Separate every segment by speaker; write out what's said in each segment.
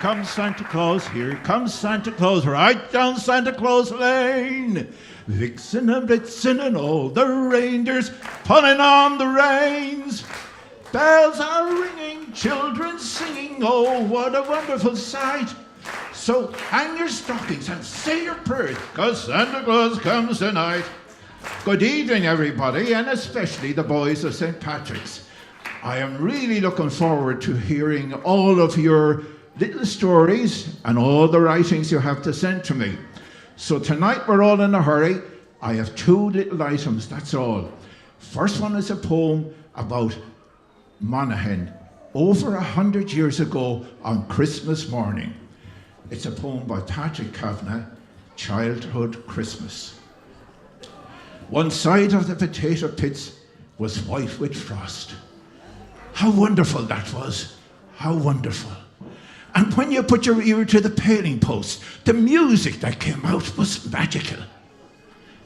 Speaker 1: comes Santa Claus, here comes Santa Claus, right down Santa Claus Lane. Vixen and Blitzen and all the reindeers pulling on the reins. Bells are ringing, children singing, oh, what a wonderful sight. So hang your stockings and say your prayers, 'cause Santa Claus comes tonight. Good evening, everybody, and especially the boys of St. Patrick's. I am really looking forward to hearing all of your little stories and all the writings you have to send to me. So tonight we're all in a hurry. I have two little items, that's all. First one is a poem about Monaghan, over 100 years ago on Christmas morning. It's a poem by Patrick Kavanagh, Childhood Christmas. One side of the potato pits was white with frost. How wonderful that was, how wonderful. And when you put your ear to the paling post, the music that came out was magical.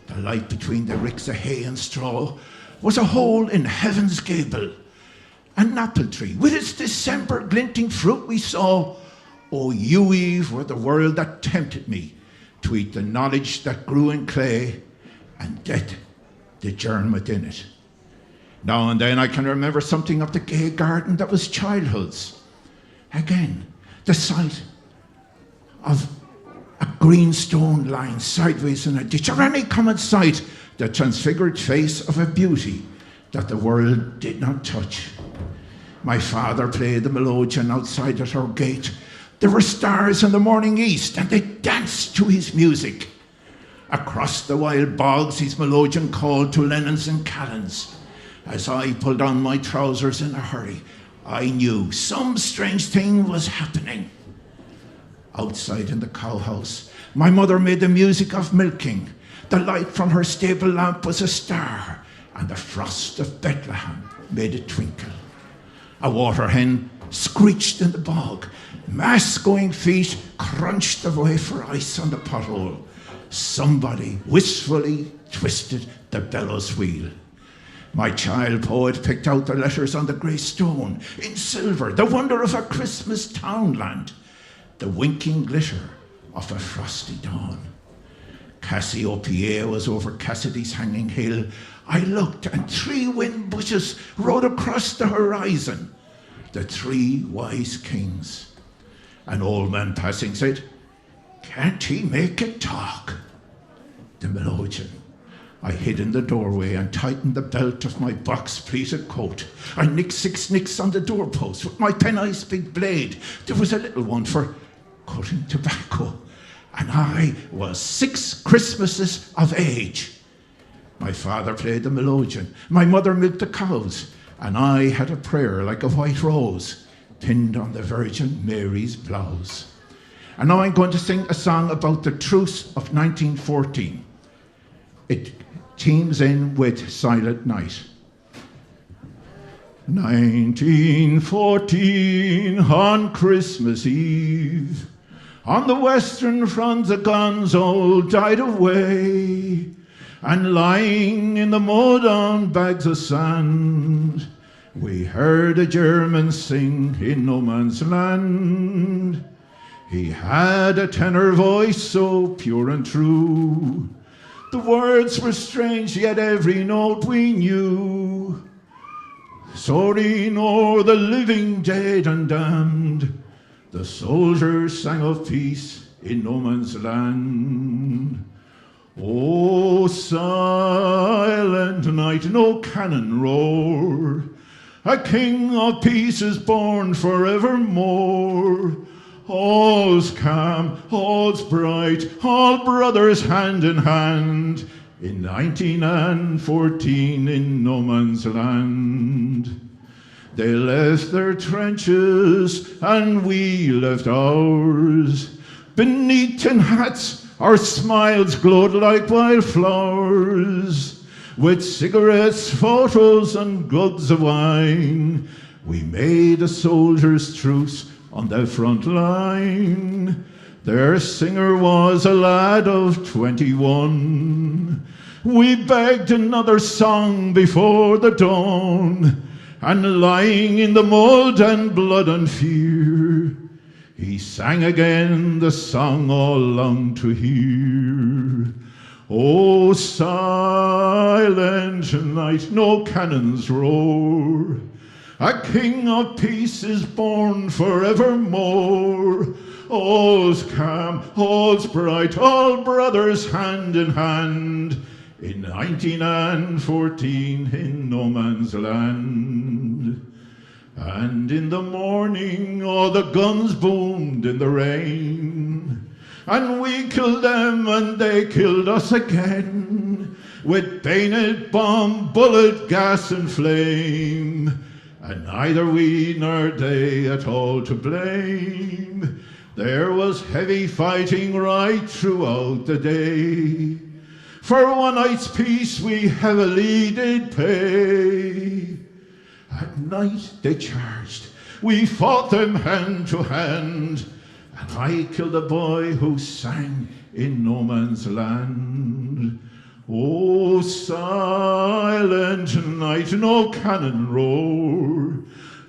Speaker 1: The light between the ricks of hay and straw was a hole in heaven's gable. An apple tree with its December glinting fruit we saw. Oh, you, Eve, were the world that tempted me to eat the knowledge that grew in clay, and death the germ within it. Now and then I can remember something of the gay garden that was childhood's. Again, the sight of a green stone lying sideways in a ditch, or any common sight, the transfigured face of a beauty that the world did not touch. My father played the melodeon outside at our gate. There were stars in the morning east, and they danced to his music. Across the wild bogs his melodeon called to Lennons and Callans. As I pulled on my trousers in a hurry, I knew some strange thing was happening. Outside in the cowhouse, my mother made the music of milking. The light from her stable lamp was a star, and the frost of Bethlehem made it twinkle. A water hen screeched in the bog. Mass-going feet crunched the wafer ice on the pothole. Somebody wistfully twisted the bellows wheel. My child poet picked out the letters on the grey stone in silver, the wonder of a Christmas townland, the winking glitter of a frosty dawn. Cassiopeia was over Cassidy's hanging hill. I looked, and 3 wind bushes rode across the horizon, the 3 wise kings. An old man passing said, "Can't he make it talk?" The melodeon. I hid in the doorway and tightened the belt of my box-pleated coat. I nicked 6 nicks on the doorpost with my pen-ice big blade. There was a little one for cutting tobacco. And I was 6 Christmases of age. My father played the melodeon. My mother milked the cows. And I had a prayer like a white rose pinned on the Virgin Mary's blouse. And now I'm going to sing a song about the truce of 1914. It teams in with Silent Night. 1914 on Christmas Eve, on the Western Front the guns all died away, and lying in the mud on bags of sand, we heard a German sing in no man's land. He had a tenor voice so pure and true. The words were strange, yet every note we knew. Soaring o'er the living, dead and damned, the soldiers sang of peace in no man's land. Oh, silent night, no cannon roar. A king of peace is born forevermore. All's calm, all's bright, all brothers hand in hand, in 1914 in no man's land. They left their trenches and we left ours. Beneath tin hats our smiles glowed like wildflowers. With cigarettes, photos and glugs of wine, we made a soldier's truce on the front line. Their singer was a lad of 21. We begged another song before the dawn, and lying in the mud and blood and fear, He sang again the song all long to hear. Oh, silent night, no cannons roar. A king of peace is born forevermore. All's calm, all's bright, all brothers hand in hand. In 1914 in no man's land. And in the morning all the guns boomed in the rain. And we killed them and they killed us again. With bayonet, bomb, bullet, gas and flame. And neither we nor they at all to blame. There was heavy fighting right throughout the day. For one night's peace we heavily did pay. At night they charged, we fought them hand to hand, and I killed a boy who sang in no man's land. Oh, silent night, no cannon roar,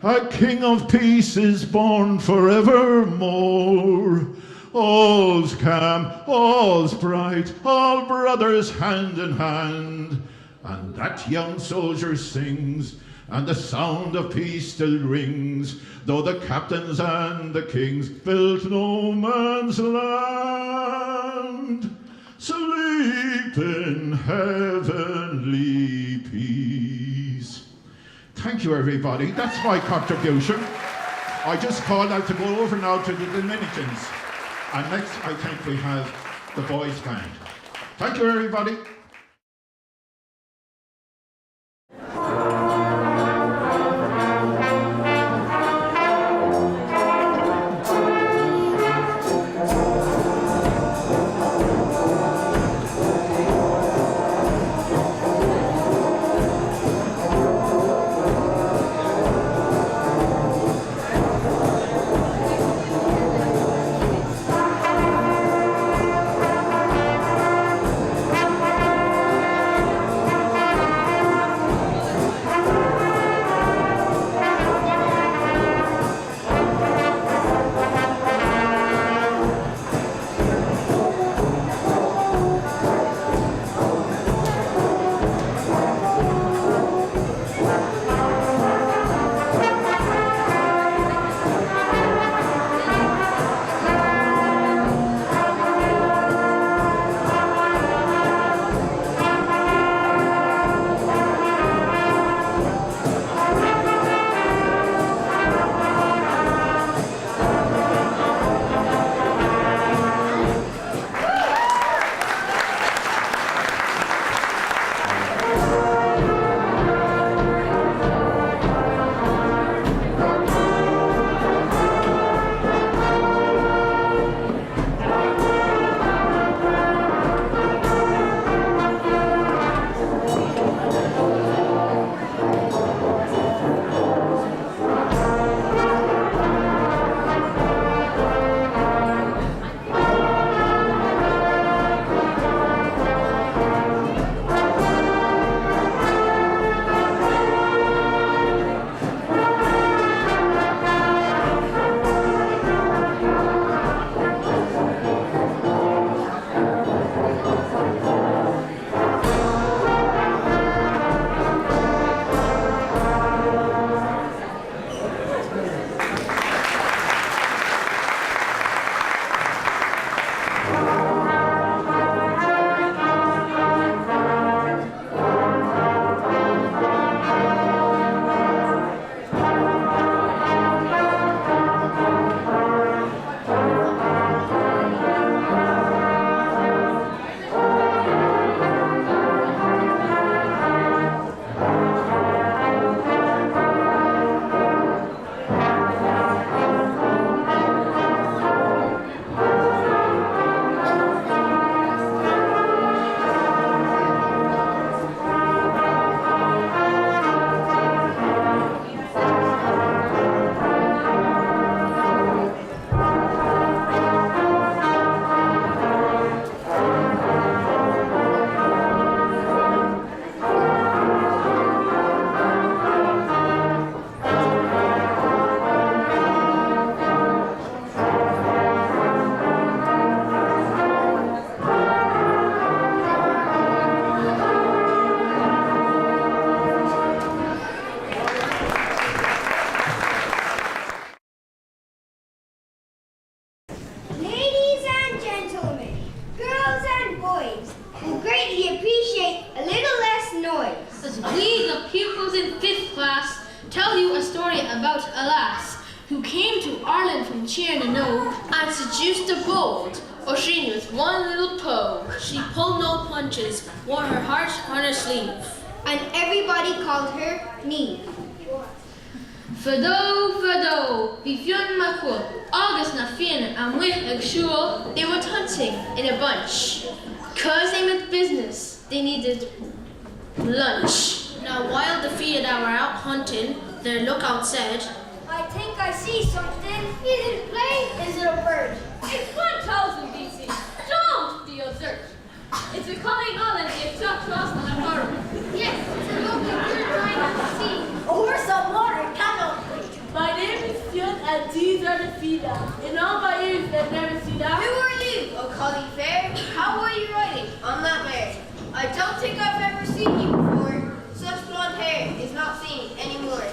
Speaker 1: a king of peace is born forevermore. All's calm, all's bright, all brothers hand in hand, and that young soldier sings, and the sound of peace still rings, though the captains and the kings built no man's land. Sleep in heavenly peace. Thank you, everybody. That's my contribution. I just called out to go over now to the Dominicans. And next, I think we have the boys' band. Thank you, everybody.
Speaker 2: about a lass who came to Ireland from Tiernan and seduced the bold, Oisin with one little poke. She pulled no punches, wore her heart on her sleeve,
Speaker 3: and everybody called her Neve.
Speaker 2: Fado, Vivian Macquo, August na Fianna, and with Agshul, they went hunting in a bunch. Cause they meant business, they needed lunch. Now while the Fianna were out hunting, their lookout said,
Speaker 4: I think I see something. Is it a plane? Is it a bird?
Speaker 5: It's 1000 BC. Don't be absurd. It's a calling on and the exact cross on the farm.
Speaker 4: Yes, it's a lovely bird flying at the sea. Over some water cannot.
Speaker 6: My name is Sion and these are the Fida. In all my years I've never seen that.
Speaker 7: Who are you, O colleague fair? How are you riding on that mare? I don't think I've ever seen you before. Such blonde hair is not seen anymore.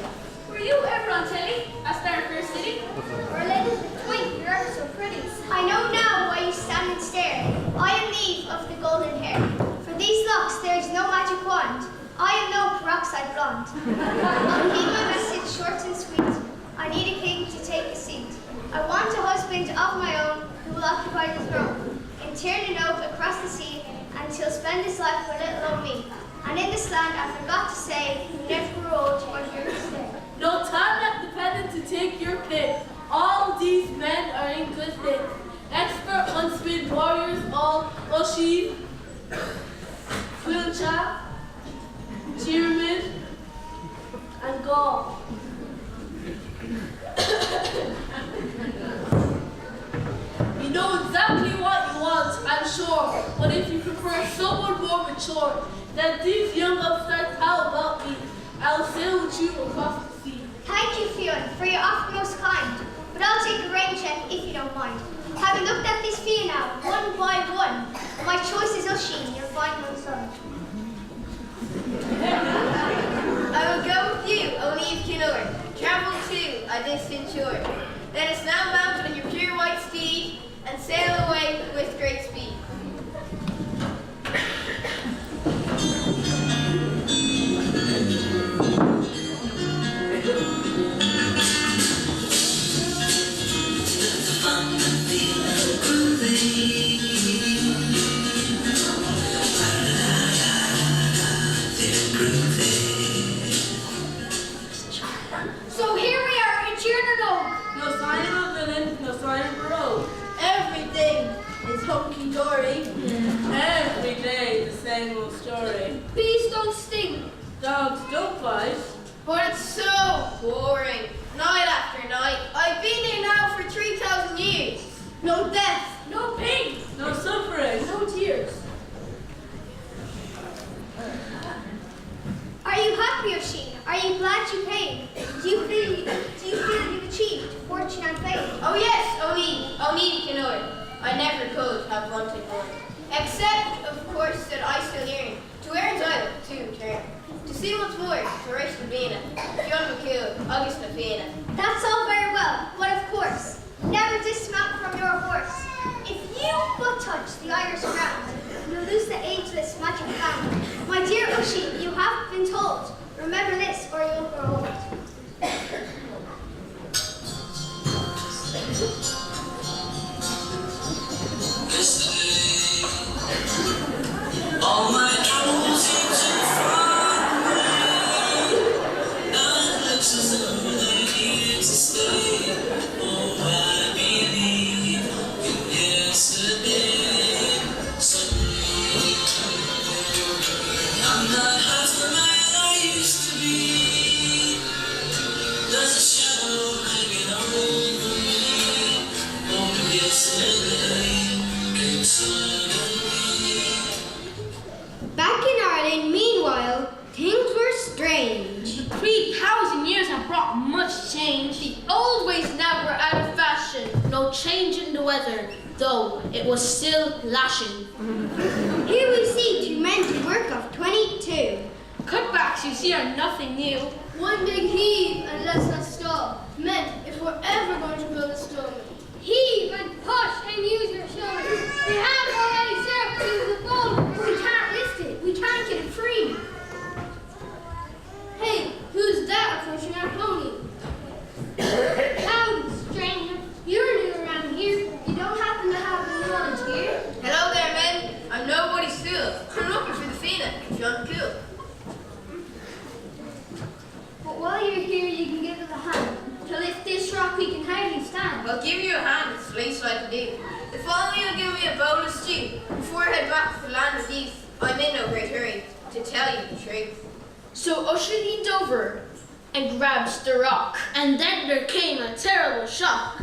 Speaker 5: Were you ever on telly? A star of your city?
Speaker 4: Or a little twink, you're ever so pretty.
Speaker 3: I know now why you stand and stare. I am Neve of the golden hair. For these locks there is no magic wand. I am no peroxide blonde. I'll keep my message short and sweet. I need a king to take a seat. I want a husband of my own who will occupy the throne. In Tiernan across the sea, and he'll spend his life with little old me. And in this land I forgot to say, you never grew old or here to stay.
Speaker 6: No time left dependent to take your pick. All these men are in good nick. Expert huntsmen, warriors, all Oisin, Quilcha, Tiernan, and Gaul. You know exactly what you want, I'm sure. But if you prefer someone more mature than these young upstarts, how about me? I'll sail with you across the sea.
Speaker 3: Thank you, Fionn, for your offer most kind. But I'll take a rain check if you don't mind. Having looked at this Fionn now, one by one, my choice is Oisin, your fine young son.
Speaker 7: I will go with you, O Neve Kinor. Travel to a distant shore. Let us now mount on your pure white steed and sail away with great speed.
Speaker 4: So here we are in Tiernan.
Speaker 6: No sign of a villain, no sign of a rogue.
Speaker 7: Everything is hunky-dory.
Speaker 6: Every day the same old story.
Speaker 4: Bees don't sting.
Speaker 6: Dogs don't bite.
Speaker 7: But it's so boring. Night after night. I've been here now for 3,000 years. No death.
Speaker 4: No pain.
Speaker 6: No suffering.
Speaker 4: No tears.
Speaker 3: Are you happy, Oisin? Are you glad you paid? Do you feel you've achieved fortune and fame?
Speaker 7: Oh yes, O Neve Kinor. I never could have wanted more. Except, of course, that I still yearn to Erin's Isle to return. To see once more Horatio Bina, John McKeown, August na Fianna.
Speaker 3: That's all very well, but of course, never dismount from your horse. If you but touch the Irish ground, you'll lose the ageless magic found. My dear Oisin, you have been told. Remember this, or you'll grow old.
Speaker 8: All my troubles seem so far away. Now it looks as though they're here to stay. Oh, I believe in yesterday. Suddenly, I'm not half the man I used to be. There's a shadow hanging over me. Oh, yesterday came suddenly.
Speaker 3: Back in Ireland, meanwhile, things were strange.
Speaker 2: 3,000 years have brought much change. The old ways now were out of fashion. No change in the weather, though it was still lashing.
Speaker 3: Here we see two men to work of 22.
Speaker 2: Cutbacks, you see, are nothing new.
Speaker 4: One big heave and let's not stop. Men, if we're ever going to build a stone. Heave and push and use your shoulders. We have already circled the boat.
Speaker 3: We can't lift it. We can't get it free.
Speaker 4: Hey, who's that approaching our pony?
Speaker 7: you, before I head back to the land of youth, I'm in no great hurry to tell you the truth.
Speaker 2: So Usher leaned over and grabbed the rock.
Speaker 4: And then there came a terrible shock.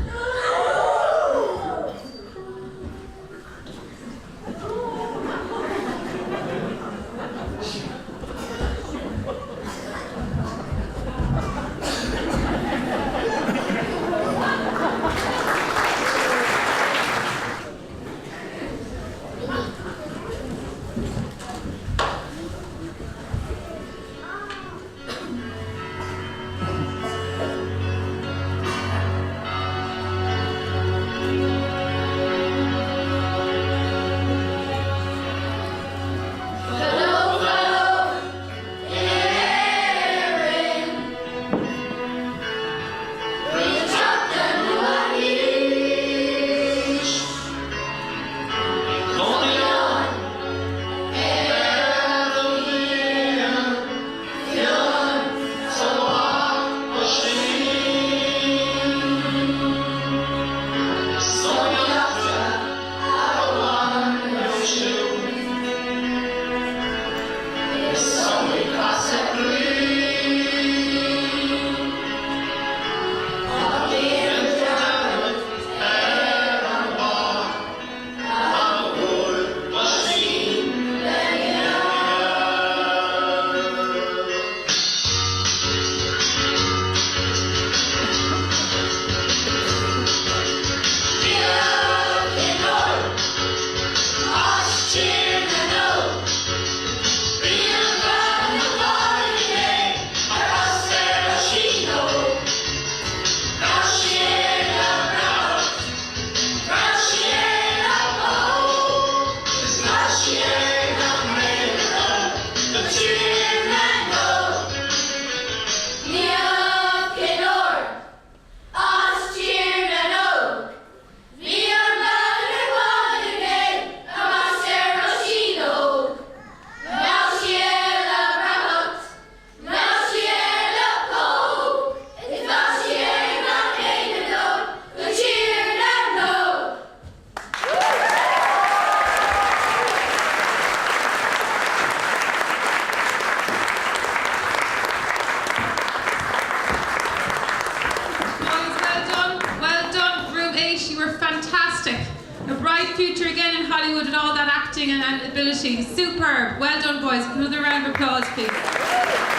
Speaker 9: Future again in Hollywood and all that acting and ability. Superb. Well done, boys. Another round of applause, please.